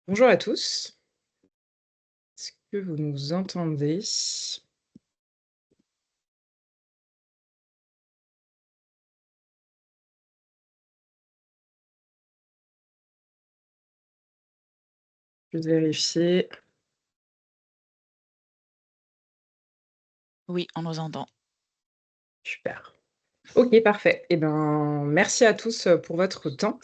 Bonjour à tous. Est-ce que vous nous entendez? Je vais vérifier. Oui, on nous entend. Super. OK, parfait. Et ben, merci à tous, pour votre temps.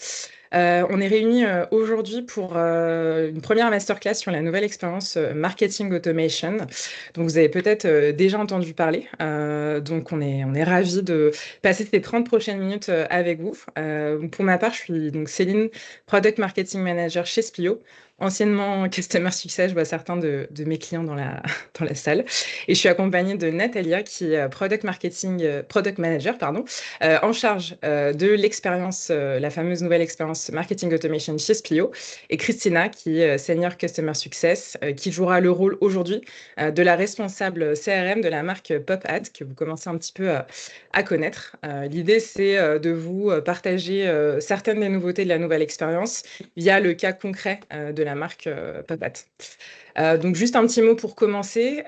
On est réunis, aujourd'hui pour, une première masterclass sur la nouvelle expérience, marketing automation. Donc vous avez peut-être, déjà entendu parler. Donc on est ravis de passer ces 30 prochaines minutes, avec vous. Pour ma part, je suis donc Céline, product marketing manager chez Splio, anciennement customer success. Je vois certains de mes clients dans la dans la salle et je suis accompagnée de Natalia qui est, product manager, pardon, en charge de l'expérience, la fameuse nouvelle expérience marketing automation chez Splio, et Christina qui est senior customer success, qui jouera le rôle aujourd'hui de la responsable CRM de la marque PopAd que vous commencez un petit peu à connaître. L'idée, c'est de vous partager certaines des nouveautés de la nouvelle expérience via le cas concret de la marque PopAd. Donc juste un petit mot pour commencer.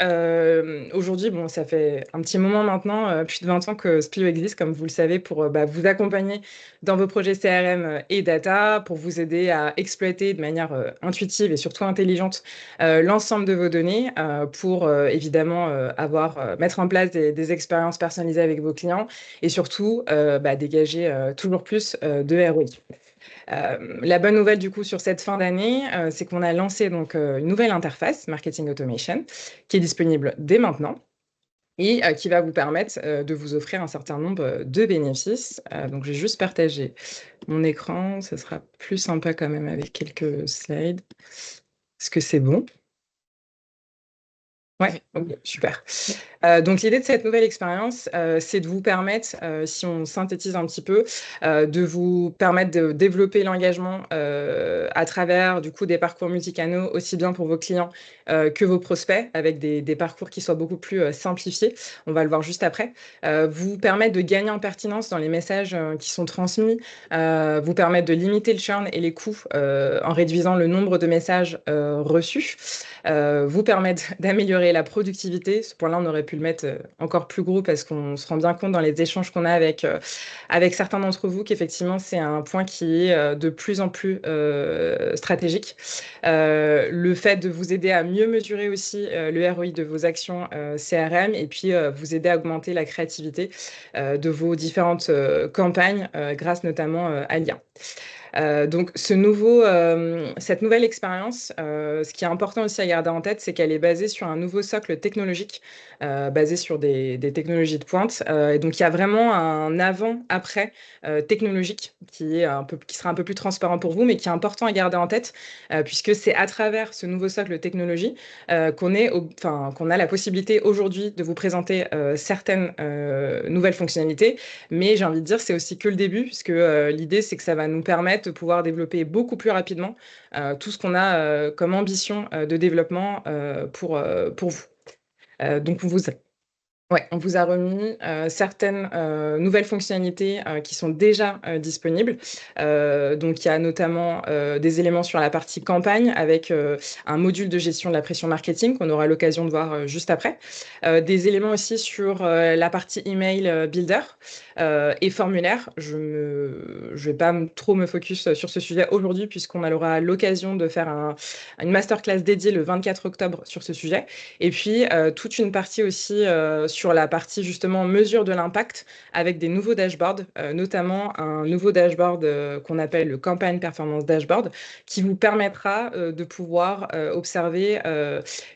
Aujourd'hui, bon, ça fait un petit moment maintenant, plus de 20 ans que Splio existe, comme vous le savez, pour vous accompagner dans vos projets CRM et data, pour vous aider à exploiter de manière intuitive et surtout intelligente l'ensemble de vos données, pour évidemment mettre en place des expériences personnalisées avec vos clients et surtout dégager toujours plus de ROI. La bonne nouvelle du coup sur cette fin d'année, c'est qu'on a lancé donc une nouvelle interface marketing automation qui est disponible dès maintenant et qui va vous permettre de vous offrir un certain nombre de bénéfices. Donc je vais juste partager mon écran, ça sera plus sympa quand même avec quelques slides. Est-ce que c'est bon? Ouais, Oui. OK, super. Donc l'idée de cette nouvelle expérience, c'est de vous permettre, si on synthétise un petit peu, de vous permettre de développer l'engagement, à travers du coup des parcours multicanaux, aussi bien pour vos clients, que vos prospects, avec des parcours qui soient beaucoup plus, simplifiés. On va le voir juste après. Vous permettre de gagner en pertinence dans les messages, qui sont transmis, vous permettre de limiter le churn et les coûts, en réduisant le nombre de messages, reçus. Vous permettre d'améliorer la productivité. Ce point-là, on aurait pu le mettre encore plus gros parce qu'on se rend bien compte dans les échanges qu'on a avec certains d'entre vous qu'effectivement, c'est un point qui est de plus en plus stratégique. Le fait de vous aider à mieux mesurer aussi le ROI de vos actions CRM et puis vous aider à augmenter la créativité de vos différentes campagnes grâce notamment à l'IA. Donc cette nouvelle expérience, ce qui est important aussi à garder en tête, c'est qu'elle est basée sur un nouveau socle technologique, basé sur des technologies de pointe. Et donc il y a vraiment un avant-après, technologique qui sera un peu plus transparent pour vous, mais qui est important à garder en tête, puisque c'est à travers ce nouveau socle technologie, qu'on a la possibilité aujourd'hui de vous présenter, certaines, nouvelles fonctionnalités. Mais j'ai envie de dire, c'est aussi que le début, puisque l'idée, c'est que ça va nous permettre de pouvoir développer beaucoup plus rapidement tout ce qu'on a comme ambition de développement pour vous. Donc, on vous a remis certaines nouvelles fonctionnalités qui sont déjà disponibles. Donc, il y a notamment des éléments sur la partie campagne avec un module de gestion de la pression marketing qu'on aura l'occasion de voir juste après. Des éléments aussi sur la partie email builder et formulaire. Je vais pas trop me focus sur ce sujet aujourd'hui puisqu'on aura l'occasion de faire une masterclass dédiée le 24 octobre sur ce sujet. Et puis, toute une partie aussi sur la partie justement mesure de l'impact avec des nouveaux dashboards, notamment un nouveau dashboard qu'on appelle le Campaign Performance Dashboard, qui vous permettra de pouvoir observer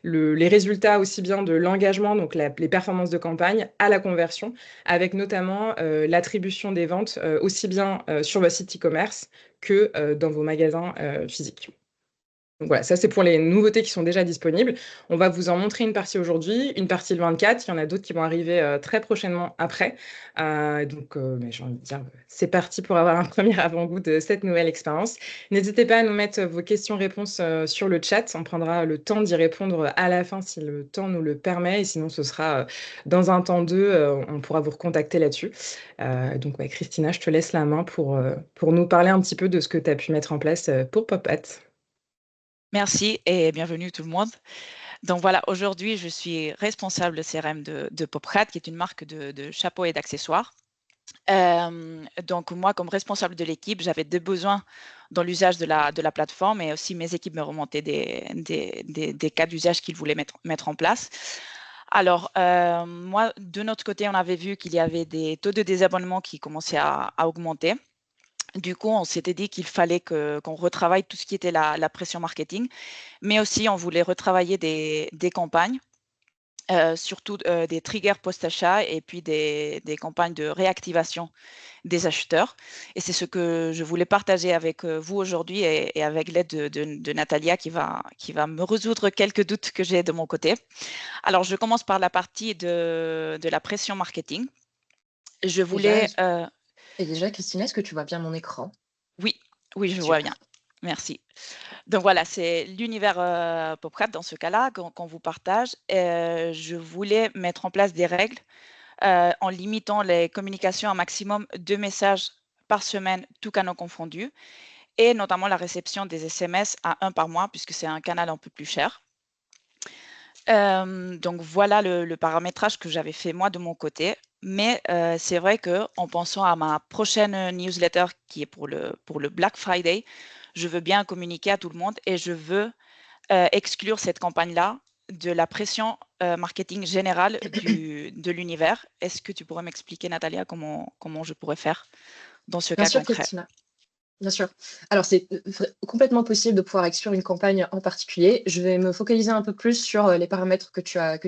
les résultats aussi bien de l'engagement, donc les performances de campagne, à la conversion, avec notamment l'attribution des ventes aussi bien sur votre site e-commerce que dans vos magasins physiques. Donc voilà, ça c'est pour les nouveautés qui sont déjà disponibles. On va vous en montrer une partie aujourd'hui, une partie le 24. Il y en a d'autres qui vont arriver très prochainement après. Mais j'ai envie de dire, c'est parti pour avoir un premier avant-goût de cette nouvelle expérience. N'hésitez pas à nous mettre vos questions-réponses sur le chat. On prendra le temps d'y répondre à la fin si le temps nous le permet. Et sinon, ce sera dans un temps 2, on pourra vous recontacter là-dessus. Christina, je te laisse la main pour nous parler un petit peu de ce que tu as pu mettre en place pour PopAt. Merci et bienvenue tout le monde. Donc voilà, aujourd'hui, je suis responsable CRM de PopCat, qui est une marque de chapeaux et d'accessoires. Donc moi, comme responsable de l'équipe, j'avais des besoins dans l'usage de la plateforme et aussi mes équipes me remontaient des cas d'usage qu'ils voulaient mettre en place. Alors, moi, de notre côté, on avait vu qu'il y avait des taux de désabonnement qui commençaient à augmenter. Du coup, on s'était dit qu'il fallait qu'on retravaille tout ce qui était la pression marketing, mais aussi on voulait retravailler des campagnes, surtout des triggers post-achat et puis des campagnes de réactivation des acheteurs. Et c'est ce que je voulais partager avec vous aujourd'hui et avec l'aide de Natalia qui va me résoudre quelques doutes que j'ai de mon côté. Alors, je commence par la partie de la pression marketing. Je Déjà, voulais... Christina, est-ce que tu vois bien mon écran? oui, oui, je vois bien. Super. Merci. Donc voilà, c'est l'univers PopCap dans ce cas-là qu'on vous partage. Je voulais mettre en place des règles en limitant les communications à un maximum 2 messages par semaine, tous canaux confondus, et notamment la réception des SMS à 1 par mois, puisque c'est un canal un peu plus cher. Donc voilà le paramétrage que j'avais fait moi de mon côté. Mais c'est vrai qu'en pensant à ma prochaine newsletter qui est pour le Black Friday, je veux bien communiquer à tout le monde et je veux exclure cette campagne-là de la pression marketing générale de l'univers. Est-ce que tu pourrais m'expliquer, Natalia, comment je pourrais faire dans ce Bien cas sûr, concret? Christina. Bien sûr. Alors, c'est complètement possible de pouvoir exclure une campagne en particulier. Je vais me focaliser un peu plus sur les paramètres que tu as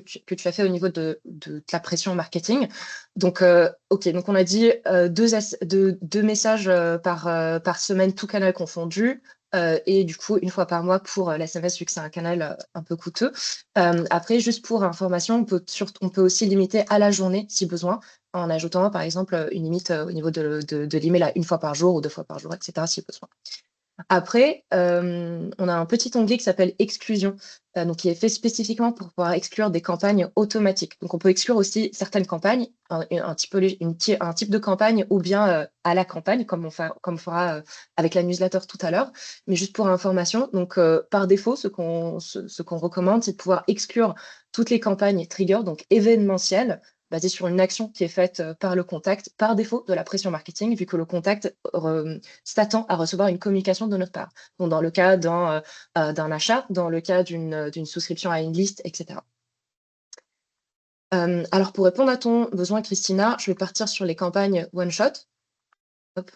fait au niveau de la pression marketing. Donc, OK, donc on a dit deux messages par semaine, tout canal confondu. Et du coup, une fois par mois pour l'SMS, vu que c'est un canal un peu coûteux. Après, juste pour information, on peut aussi limiter à la journée si besoin, en ajoutant par exemple une limite au niveau de l'email à une fois par jour ou 2 fois par jour, etc. si besoin. Après, on a un petit onglet qui s'appelle exclusion, donc qui est fait spécifiquement pour pouvoir exclure des campagnes automatiques. Donc on peut exclure aussi certaines campagnes, un type de campagne ou bien à la campagne, comme on fera avec la newsletter tout à l'heure. Mais juste pour information, donc par défaut, ce qu'on recommande, c'est de pouvoir exclure toutes les campagnes trigger, donc événementielles, basées sur une action qui est faite par le contact, par défaut de la pression marketing, vu que le contact s'attend à recevoir une communication de notre part. Donc, dans le cas d'un achat, dans le cas d'une souscription à une liste, etc. Alors, pour répondre à ton besoin, Christina, je vais partir sur les campagnes one-shot. Hop.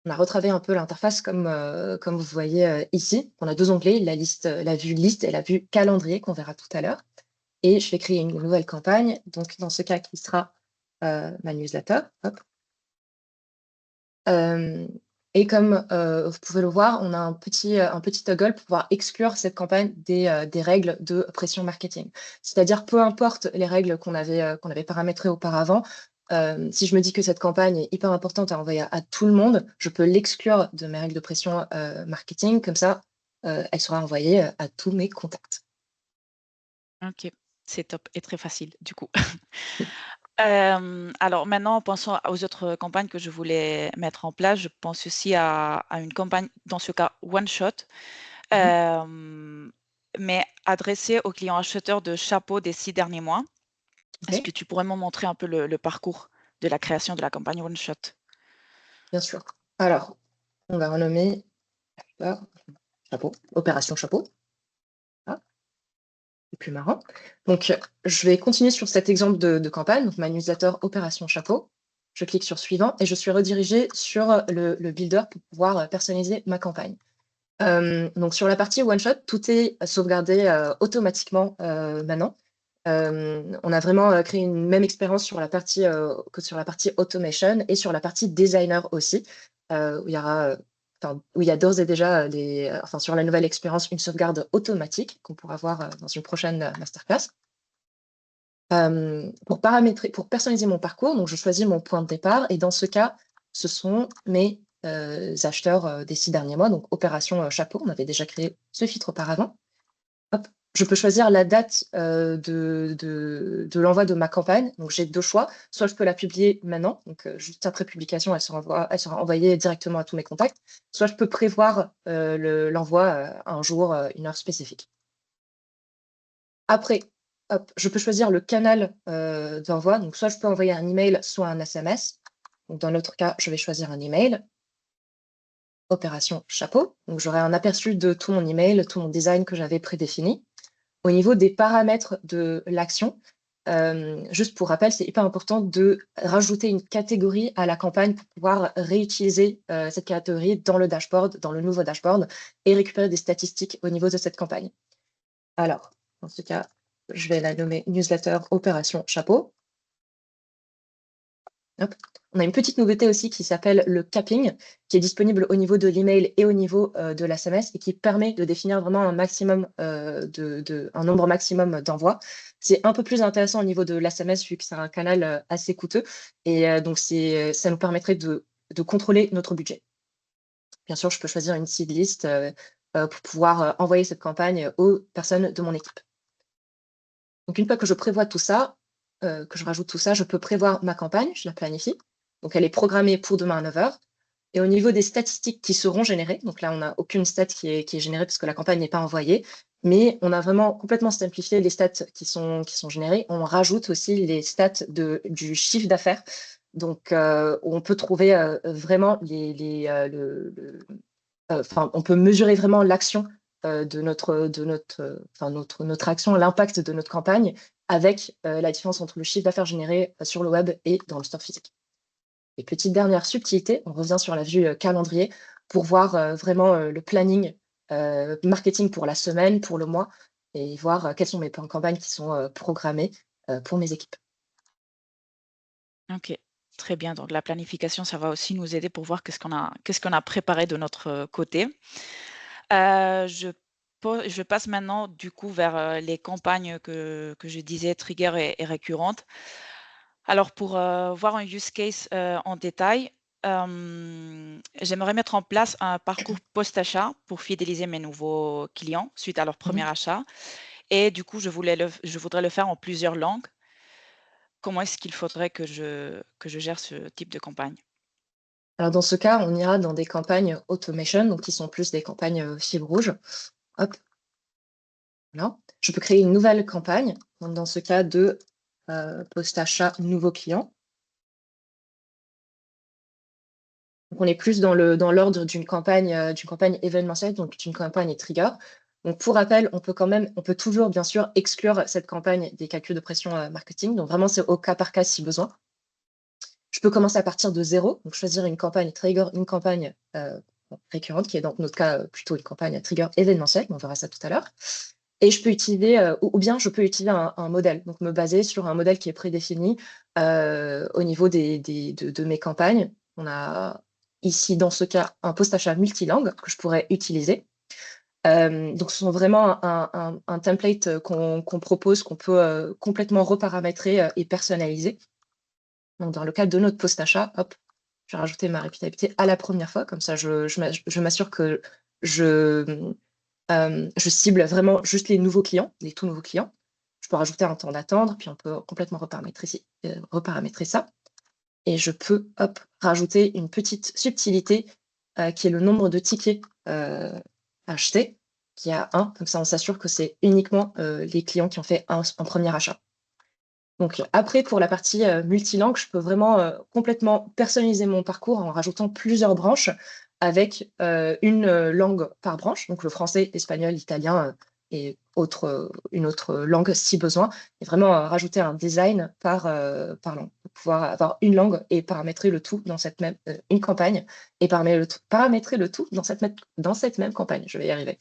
On a retravaillé un peu l'interface comme vous voyez ici. On a deux onglets, la vue liste et la vue calendrier qu'on verra tout à l'heure. Et je vais créer une nouvelle campagne. Donc, dans ce cas, qui sera ma newsletter. Hop. Et comme vous pouvez le voir, on a un petit toggle pour pouvoir exclure cette campagne des règles de pression marketing. C'est-à-dire, peu importe les règles qu'on avait paramétrées auparavant, si je me dis que cette campagne est hyper importante à envoyer à tout le monde, je peux l'exclure de mes règles de pression marketing. Comme ça, elle sera envoyée à tous mes contacts. OK, c'est top et très facile du coup. Alors maintenant, en pensant aux autres campagnes que je voulais mettre en place, je pense aussi à une campagne, dans ce cas one shot, Mhm. hem, mais adressée aux clients acheteurs de chapeaux des 6 derniers mois. Est-ce OK, que tu pourrais me montrer un peu le parcours de la création de la campagne one shot? bien sûr. Alors, on va renommer chapeau, opération chapeau. Ah. C'est plus marrant. Donc, je vais continuer sur cet exemple de campagne, donc ma newsletter Opération Chapeau. Je clique sur Suivant et je suis redirigée sur le builder pour pouvoir personnaliser ma campagne. Donc, sur la partie One Shot, tout est sauvegardé automatiquement maintenant. On a vraiment créé une même expérience sur la partie, que sur la partie Automation et sur la partie Designer aussi, où il y aura où il y a d'ores et déjà enfin, sur la nouvelle expérience, une sauvegarde automatique qu'on pourra voir dans une prochaine masterclass. Pour personnaliser mon parcours, donc je choisis mon point de départ et dans ce cas, ce sont mes acheteurs des 6 derniers mois, donc opération chapeau. On avait déjà créé ce filtre auparavant. Hop. je peux choisir la date de l'envoi de ma campagne. Donc, j'ai 2 choix. Soit je peux la publier maintenant, donc juste après publication, elle sera envoyée directement à tous mes contacts. Soit je peux prévoir l'envoi un jour, une heure spécifique. Après, hop, je peux choisir le canal d'envoi. Donc, soit je peux envoyer un email, soit un SMS. Donc, dans notre cas, je vais choisir un email. Opération chapeau. Donc, j'aurai un aperçu de tout mon email, tout mon design que j'avais prédéfini. Au niveau des paramètres de l'action, juste pour rappel, c'est hyper important de rajouter une catégorie à la campagne pour pouvoir réutiliser cette catégorie dans le dashboard, dans le nouveau dashboard, et récupérer des statistiques au niveau de cette campagne. Alors, dans ce cas, je vais la nommer newsletter opération chapeau. Hop. On a une petite nouveauté aussi qui s'appelle le capping, qui est disponible au niveau de l'email et au niveau de l'SMS et qui permet de définir vraiment un maximum un nombre maximum d'envois. C'est un peu plus intéressant au niveau de l'SMS vu que c'est un canal assez coûteux et donc ça nous permettrait de contrôler notre budget. Bien sûr, je peux choisir une seed list pour pouvoir envoyer cette campagne aux personnes de mon équipe. Donc une fois que je prévois tout ça, que je rajoute tout ça, je peux prévoir ma campagne, je la planifie. Donc, elle est programmée pour demain à 9 h. Et au niveau des statistiques qui seront générées, donc là, on n'a aucune stat qui est générée parce que la campagne n'est pas envoyée, mais on a vraiment complètement simplifié les stats qui sont générées. On rajoute aussi les stats du chiffre d'affaires. Donc, on peut trouver vraiment on peut mesurer vraiment l'action de notre action, l'impact de notre campagne avec la différence entre le chiffre d'affaires généré sur le web et dans le store physique. Et petite dernière subtilité, on revient sur la vue calendrier pour voir vraiment le planning marketing pour la semaine, pour le mois, et voir quelles sont mes campagnes qui sont programmées pour mes équipes. Ok, très bien. Donc la planification, ça va aussi nous aider pour voir qu'est-ce qu'on a préparé de notre côté. Je passe maintenant du coup vers les campagnes que je disais trigger et récurrentes. Alors pour voir un use case en détail, j'aimerais mettre en place un parcours post-achat pour fidéliser mes nouveaux clients suite à leur premier achat. Et du coup, je voudrais le faire en plusieurs langues. Comment est-ce qu'il faudrait que je gère ce type de campagne? Alors dans ce cas, on ira dans des campagnes automation, donc qui sont plus des campagnes fil rouge. Hop, voilà. Je peux créer une nouvelle campagne, donc dans ce cas de post-achat nouveau client. Donc on est plus dans l'ordre d'une campagne événementielle, donc d'une campagne trigger. Donc pour rappel, on peut toujours bien sûr exclure cette campagne des calculs de pression marketing. Donc vraiment, c'est au cas par cas si besoin. Je peux commencer à partir de 0, donc choisir une campagne trigger, une campagne récurrente, qui est dans notre cas plutôt une campagne trigger événementielle. On verra ça tout à l'heure. Et je peux utiliser, ou bien je peux utiliser un modèle, donc me baser sur un modèle qui est prédéfini au niveau de mes campagnes. On a ici, dans ce cas, un post-achat multilangue que je pourrais utiliser. Donc, ce sont vraiment un template qu'on propose, qu'on peut complètement reparamétrer et personnaliser. Donc, dans le cadre de notre post-achat, hop, je vais rajouter ma répétabilité à la première fois. Comme ça, je m'assure que je cible vraiment juste les nouveaux clients, les tout nouveaux clients. Je peux rajouter un temps d'attendre, puis on peut complètement reparamétrer ça. Et je peux rajouter une petite subtilité qui est le nombre de tickets achetés, qui est à 1. Comme ça, on s'assure que c'est uniquement les clients qui ont fait un premier achat. Donc après, pour la partie multilangue, je peux vraiment complètement personnaliser mon parcours en rajoutant plusieurs branches avec une langue par branche, donc le français, l'espagnol, l'italien et une autre langue si besoin, et vraiment rajouter un design par langue pour pouvoir avoir une langue et paramétrer le tout dans cette même une campagne et paramétrer le tout dans cette même campagne. Je vais y arriver.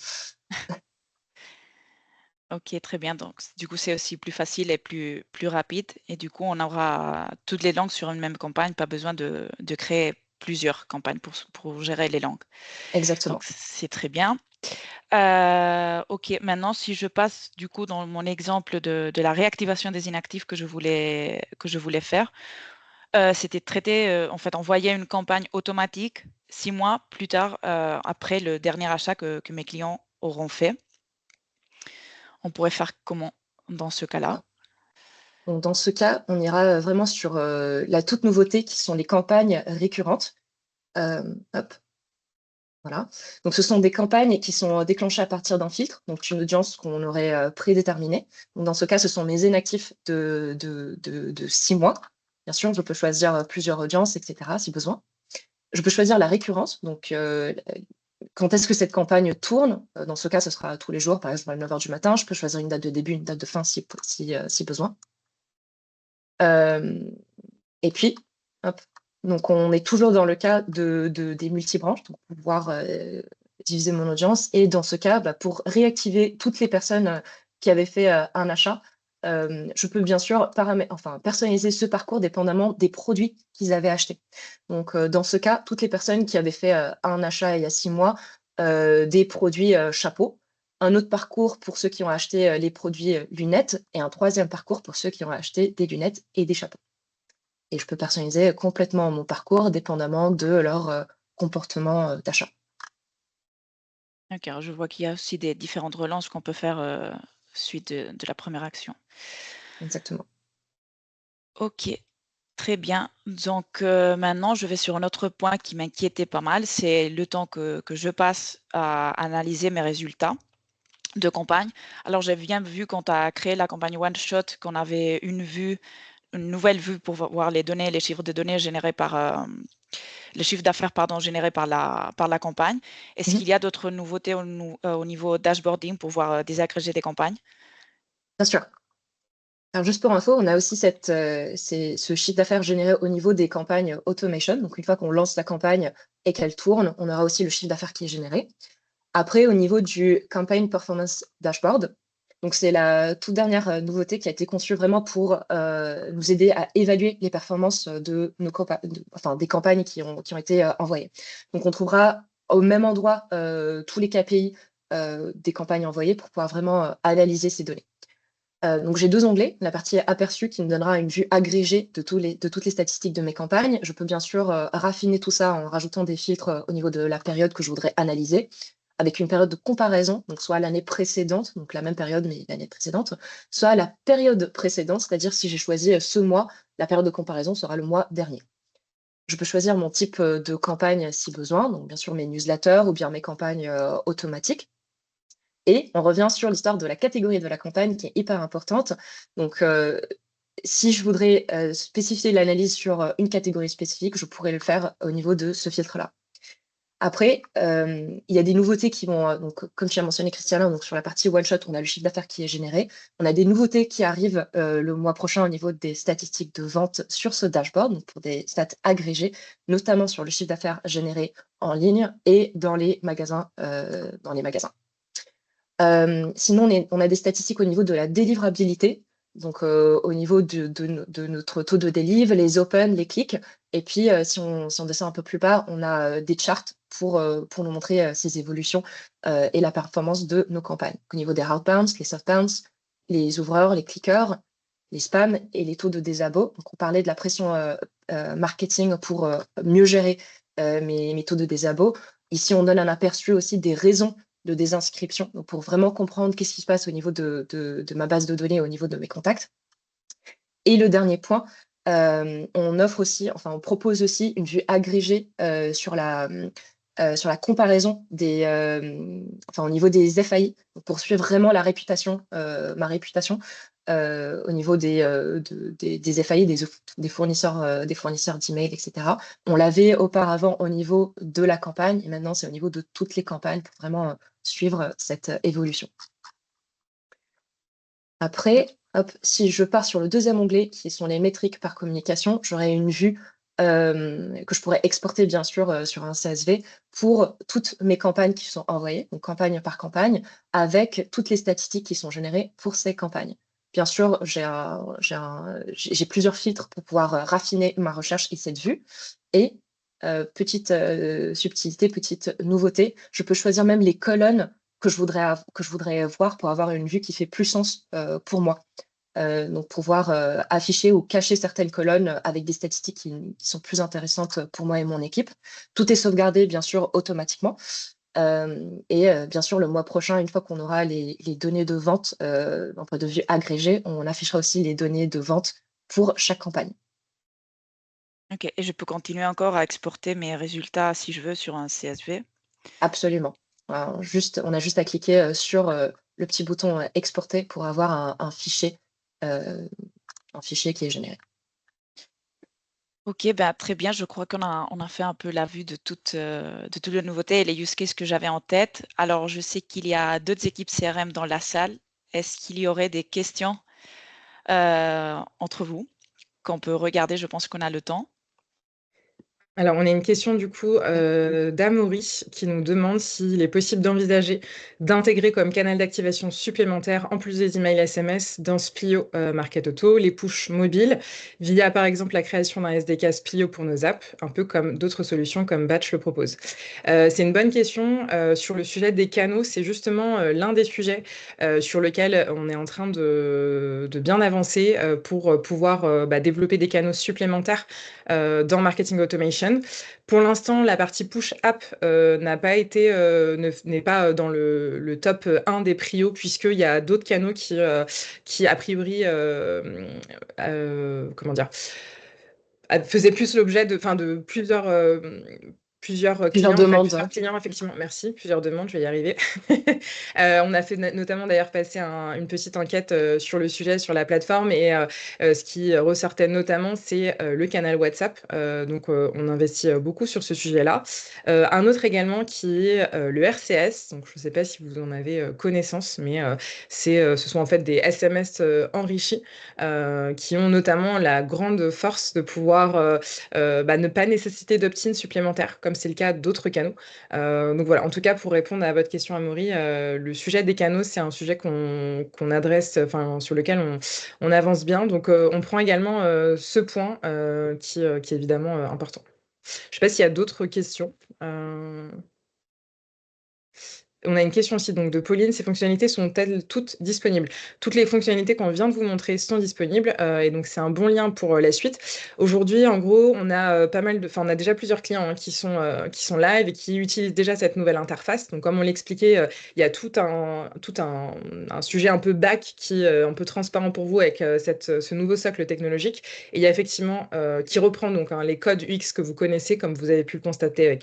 Ok, très bien. Donc, du coup, c'est aussi plus facile et plus rapide. Et du coup, on aura toutes les langues sur une même campagne, pas besoin de créer plusieurs campagnes pour gérer les langues. Exactement. Donc, c'est très bien. Ok, maintenant, si je passe du coup dans mon exemple de la réactivation des inactifs que je voulais faire, c'était traiter, en fait, envoyer une campagne automatique 6 mois plus tard, après le dernier achat que mes clients auront fait. on pourrait faire comment dans ce cas-là? Donc, dans ce cas, on ira vraiment sur la toute nouveauté qui sont les campagnes récurrentes. Hop, voilà. Donc, ce sont des campagnes qui sont déclenchées à partir d'un filtre, donc une audience qu'on aurait prédéterminée. Donc, dans ce cas, ce sont mes inactifs de 6 mois. Bien sûr, je peux choisir plusieurs audiences, etc., si besoin. Je peux choisir la récurrence, donc quand est-ce que cette campagne tourne. Dans ce cas, ce sera tous les jours, par exemple à 9 h du matin. Je peux choisir une date de début, une date de fin si besoin. Et puis, hop, donc on est toujours dans le cas des multibranches, donc pour pouvoir diviser mon audience. Et dans ce cas, pour réactiver toutes les personnes qui avaient fait un achat, je peux bien sûr personnaliser ce parcours dépendamment des produits qu'ils avaient achetés. Donc, dans ce cas, toutes les personnes qui avaient fait un achat il y a 6 mois, des produits chapeaux, un autre parcours pour ceux qui ont acheté les produits lunettes, et un troisième parcours pour ceux qui ont acheté des lunettes et des chapeaux. Et je peux personnaliser complètement mon parcours dépendamment de leur comportement d'achat. D'accord, je vois qu'il y a aussi des différentes relances qu'on peut faire suite de la première action. Exactement. OK, très bien. Donc, maintenant, je vais sur un autre point qui m'inquiétait pas mal, c'est le temps que je passe à analyser mes résultats de campagne. Alors, j'ai bien vu quand tu as créé la campagne One Shot qu'on avait une nouvelle vue pour voir les données, les chiffres de données générés le chiffre d'affaires, pardon, généré par la campagne. Est-ce qu'il y a d'autres nouveautés au niveau dashboarding pour voir désagrégé des campagnes? Bien sûr. Alors juste pour info, on a aussi ce chiffre d'affaires généré au niveau des campagnes automation. Donc une fois qu'on lance la campagne et qu'elle tourne, on aura aussi le chiffre d'affaires qui est généré. Après, au niveau du Campaign Performance Dashboard, donc c'est la toute dernière nouveauté qui a été conçue vraiment pour nous aider à évaluer les performances de des campagnes qui ont été envoyées. Donc on trouvera au même endroit tous les KPI des campagnes envoyées pour pouvoir vraiment analyser ces données. Donc j'ai 2 onglets, la partie aperçu qui me donnera une vue agrégée de toutes les statistiques de mes campagnes. Je peux bien sûr raffiner tout ça en rajoutant des filtres au niveau de la période que je voudrais analyser, avec une période de comparaison, donc soit l'année précédente, donc la même période mais l'année précédente, soit la période précédente, c'est-à-dire si j'ai choisi ce mois, la période de comparaison sera le mois dernier. Je peux choisir mon type de campagne si besoin, donc bien sûr mes newsletters ou bien mes campagnes automatiques. Et on revient sur l'histoire de la catégorie de la campagne qui est hyper importante. Donc, si je voudrais spécifier l'analyse sur une catégorie spécifique, je pourrais le faire au niveau de ce filtre-là. Après, il y a des nouveautés qui vont, donc, comme tu as mentionné, Christiana, donc sur la partie one shot, on a le chiffre d'affaires qui est généré. On a des nouveautés qui arrivent le mois prochain au niveau des statistiques de vente sur ce dashboard, donc pour des stats agrégées, notamment sur le chiffre d'affaires généré en ligne et dans les magasins. Sinon, on a des statistiques au niveau de la délivrabilité, donc au niveau de notre taux de délivre, les open, les clics. Et puis, si on descend un peu plus bas, on a des charts pour nous montrer ces évolutions et la performance de nos campagnes. Au niveau des hard bounce, les soft bounce, les ouvreurs, les clickers, les spams et les taux de désabos. Donc, on parlait de la pression marketing pour mieux gérer mes taux de désabos. Ici, on donne un aperçu aussi des raisons de désinscription, donc pour vraiment comprendre qu'est-ce qui se passe au niveau de ma base de données, au niveau de mes contacts. Et le dernier point, on propose aussi une vue agrégée sur la comparaison au niveau des FAI, pour suivre vraiment ma réputation au niveau des FAI, des fournisseurs d'emails, etc. On l'avait auparavant au niveau de la campagne, et maintenant c'est au niveau de toutes les campagnes pour vraiment suivre cette évolution. Après, hop, si je pars sur le deuxième onglet, qui sont les métriques par communication, j'aurai une vue que je pourrais exporter bien sûr sur un CSV pour toutes mes campagnes qui sont envoyées, donc campagne par campagne, avec toutes les statistiques qui sont générées pour ces campagnes. Bien sûr, j'ai plusieurs filtres pour pouvoir raffiner ma recherche et cette vue. Et petite subtilité, petite nouveauté, je peux choisir même les colonnes que je voudrais voir pour avoir une vue qui fait plus sens pour moi. Donc pouvoir afficher ou cacher certaines colonnes avec des statistiques qui sont plus intéressantes pour moi et mon équipe. Tout est sauvegardé, bien sûr, automatiquement. Et bien sûr, le mois prochain, une fois qu'on aura les données de vente d'un point de vue agrégé, on affichera aussi les données de vente pour chaque campagne. OK, et je peux continuer encore à exporter mes résultats si je veux sur un CSV? Absolument. On a juste à cliquer sur le petit bouton exporter pour avoir euh, un fichier qui est généré. OK, bah, très bien. Je crois on a fait un peu la vue de toutes les nouveautés et les use cases que j'avais en tête. Alors, je sais qu'il y a d'autres équipes CRM dans la salle. Est-ce qu'il y aurait des questions, entre vous qu'on peut regarder? Je pense qu'on a le temps. Alors, on a une question du coup d'Amaury qui nous demande s'il est possible d'envisager d'intégrer comme canal d'activation supplémentaire, en plus des emails SMS, dans Splio Market Auto, les push mobiles, via par exemple la création d'un SDK Splio pour nos apps, un peu comme d'autres solutions comme Batch le propose. C'est une bonne question. Sur le sujet des canaux, c'est justement l'un des sujets sur lequel on est en train de bien avancer pour pouvoir développer des canaux supplémentaires dans Marketing Automation. Pour l'instant, la partie push app n'a pas été, n'est pas dans le top 1 des prios, puisqu'il y a d'autres canaux qui a priori, comment dire, faisaient plus l'objet de plusieurs Plusieurs clients, en fait, demandes. plusieurs clients, effectivement, merci, plusieurs demandes, je vais y arriver. On a fait notamment d'ailleurs passer une petite enquête sur le sujet, sur la plateforme, et ce qui ressortait notamment, c'est le canal WhatsApp. Donc, on investit beaucoup sur ce sujet-là. Un autre également qui est le RCS. Donc, je ne sais pas si vous en avez connaissance, mais ce sont en fait des SMS enrichis qui ont notamment la grande force de pouvoir ne pas nécessiter d'opt-in supplémentaire, comme c'est le cas d'autres canaux. Donc voilà, en tout cas, pour répondre à votre question, Amaury, le sujet des canaux, c'est un sujet qu'on adresse, enfin, sur lequel on avance bien. Donc, on prend également ce point qui est évidemment important. Je ne sais pas s'il y a d'autres questions. On a une question aussi donc de Pauline. Ces fonctionnalités sont-elles toutes disponibles? Toutes les fonctionnalités qu'on vient de vous montrer sont disponibles et donc c'est un bon lien pour la suite. Aujourd'hui, en gros, on a on a déjà plusieurs clients qui sont live et qui utilisent déjà cette nouvelle interface. Donc, comme on l'expliquait, il y a tout un sujet un peu back qui est un peu transparent pour vous avec ce nouveau socle technologique. Et il y a effectivement qui reprend donc les codes UX que vous connaissez, comme vous avez pu le constater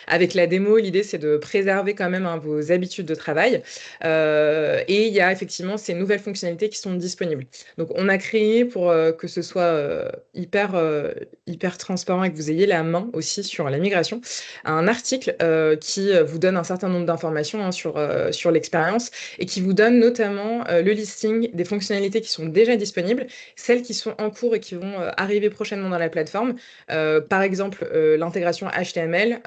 avec la démo. L'idée, c'est de préserver quand même vos habitudes de travail. Et il y a effectivement ces nouvelles fonctionnalités qui sont disponibles. Donc, on a créé pour que ce soit hyper transparent et que vous ayez la main aussi sur la migration, un article qui vous donne un certain nombre d'informations sur l'expérience et qui vous donne notamment le listing des fonctionnalités qui sont déjà disponibles, celles qui sont en cours et qui vont arriver prochainement dans la plateforme. Par exemple, l'intégration HTML.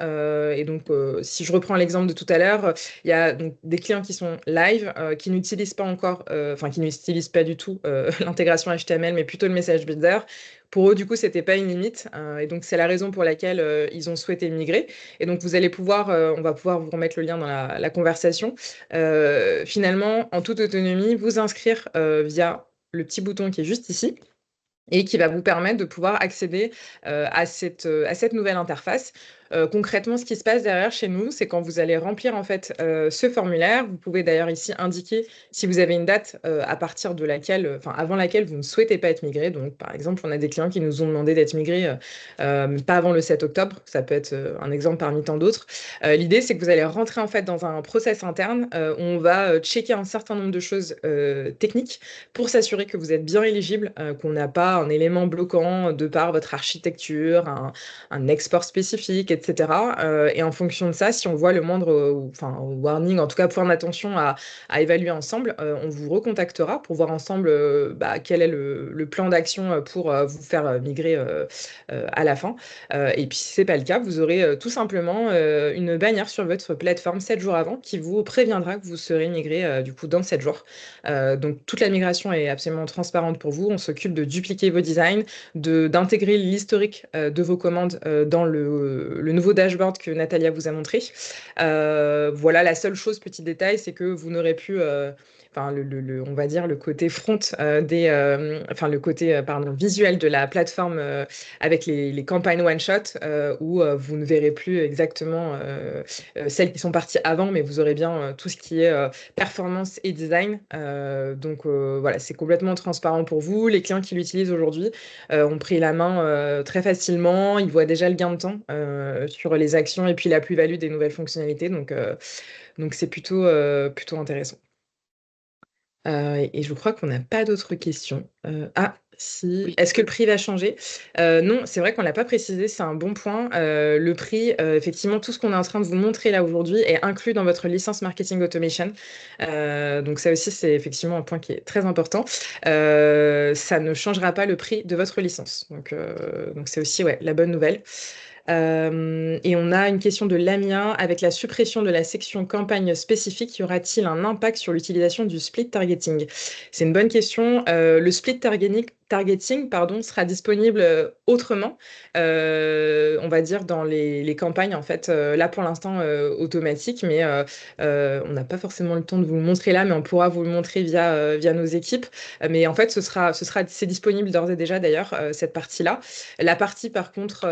Et donc, si je reprends l'exemple de tout à l'heure, il y a donc des clients qui sont live, qui n'utilisent pas encore, qui n'utilisent pas du tout l'intégration HTML, mais plutôt le message builder. Pour eux, du coup, c'était pas une limite. Et donc, c'est la raison pour laquelle ils ont souhaité migrer. Et donc, vous allez pouvoir, on va pouvoir vous remettre le lien dans la conversation. Finalement, en toute autonomie, vous inscrire via le petit bouton qui est juste ici et qui va vous permettre de pouvoir accéder à cette nouvelle interface. Concrètement, ce qui se passe derrière chez nous, c'est quand vous allez remplir en fait ce formulaire. Vous pouvez d'ailleurs ici indiquer si vous avez une date à partir de laquelle, avant laquelle vous ne souhaitez pas être migré. Donc, par exemple, on a des clients qui nous ont demandé d'être migrés pas avant le 7 octobre. Ça peut être un exemple parmi tant d'autres. L'idée, c'est que vous allez rentrer en fait dans un process interne où on va checker un certain nombre de choses techniques pour s'assurer que vous êtes bien éligible, qu'on n'a pas un élément bloquant de par votre architecture, un export spécifique, etc. Et en fonction de ça, si on voit le moindre warning, en tout cas point d'attention à évaluer ensemble, on vous recontactera pour voir ensemble quel est le plan d'action pour vous faire migrer à la fin. Et puis si ce n'est pas le cas, vous aurez tout simplement une bannière sur votre plateforme 7 jours avant qui vous préviendra que vous serez migré du coup dans 7 jours. Donc toute la migration est absolument transparente pour vous. On s'occupe de dupliquer vos designs, d'intégrer l'historique de vos commandes dans le nouveau dashboard que Natalia vous a montré. Voilà, la seule chose, petit détail, c'est que vous n'aurez plus enfin on va dire le côté front enfin le côté visuel de la plateforme avec les campagnes one shot où vous ne verrez plus exactement celles qui sont parties avant, mais vous aurez bien tout ce qui est performance et design. Donc voilà, c'est complètement transparent pour vous. Les clients qui l'utilisent aujourd'hui ont pris la main très facilement. Ils voient déjà le gain de temps sur les actions et puis la plus-value des nouvelles fonctionnalités. Donc c'est plutôt intéressant. Et je crois qu'on n'a pas d'autres questions. Si. Oui. Est-ce que le prix va changer? Non, c'est vrai qu'on ne l'a pas précisé, c'est un bon point. Le prix, effectivement, tout ce qu'on est en train de vous montrer là aujourd'hui est inclus dans votre licence marketing automation. Donc ça aussi, c'est effectivement un point qui est très important. Ça ne changera pas le prix de votre licence. Donc c'est aussi la bonne nouvelle. Et on a une question de Lamia. Avec la suppression de la section campagne spécifique, y aura-t-il un impact sur l'utilisation du split targeting? C'est une bonne question. Le split targeting, sera disponible autrement, on va dire dans les campagnes en fait. Là pour l'instant automatique, mais on n'a pas forcément le temps de vous le montrer là, mais on pourra vous le montrer via nos équipes. Mais en fait, c'est disponible d'ores et déjà d'ailleurs cette partie-là. La partie par contre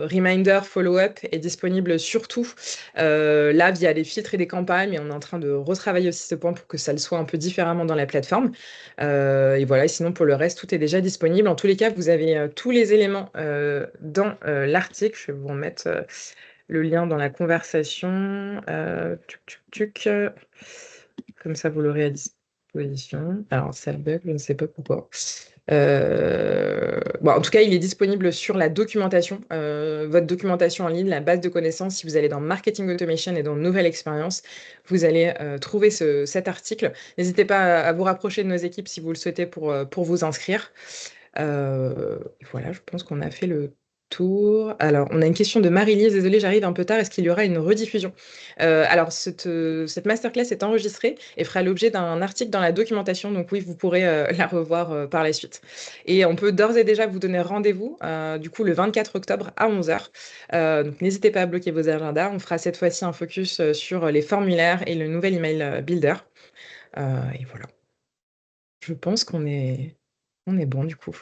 reminder, follow-up est disponible surtout là via les filtres et des campagnes, mais on est en train de retravailler aussi ce point pour que ça le soit un peu différemment dans la plateforme. Et voilà, et sinon pour le reste, tout est déjà disponible. En tous les cas, vous avez tous les éléments dans l'article. Je vais vous remettre le lien dans la conversation. Comme ça, vous l'aurez à disposition. Alors, ça bug, je ne sais pas pourquoi. En tout cas, il est disponible sur la documentation, votre documentation en ligne, la base de connaissances. Si vous allez dans Marketing Automation et dans Nouvelle Expérience, vous allez trouver cet article. N'hésitez pas à vous rapprocher de nos équipes si vous le souhaitez pour vous inscrire. Voilà, je pense qu'on a fait le tour. Alors, on a une question de Marie-Lise. Désolée, j'arrive un peu tard. Est-ce qu'il y aura une rediffusion? Alors, cette masterclass est enregistrée et fera l'objet d'un article dans la documentation. Donc oui, vous pourrez la revoir par la suite. Et on peut d'ores et déjà vous donner rendez-vous, du coup, le 24 octobre à 11h. Donc n'hésitez pas à bloquer vos agendas. On fera cette fois-ci un focus sur les formulaires et le nouvel email builder. Et voilà. Je pense qu'on est bon du coup.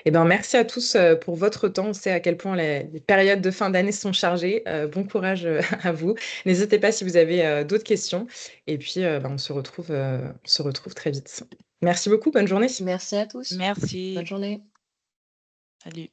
Eh ben, merci à tous pour votre temps. On sait à quel point les périodes de fin d'année sont chargées. Bon courage à vous. N'hésitez pas si vous avez d'autres questions. Et puis, on se retrouve très vite. Merci beaucoup. Bonne journée. Merci à tous. Merci. Bonne journée. Salut.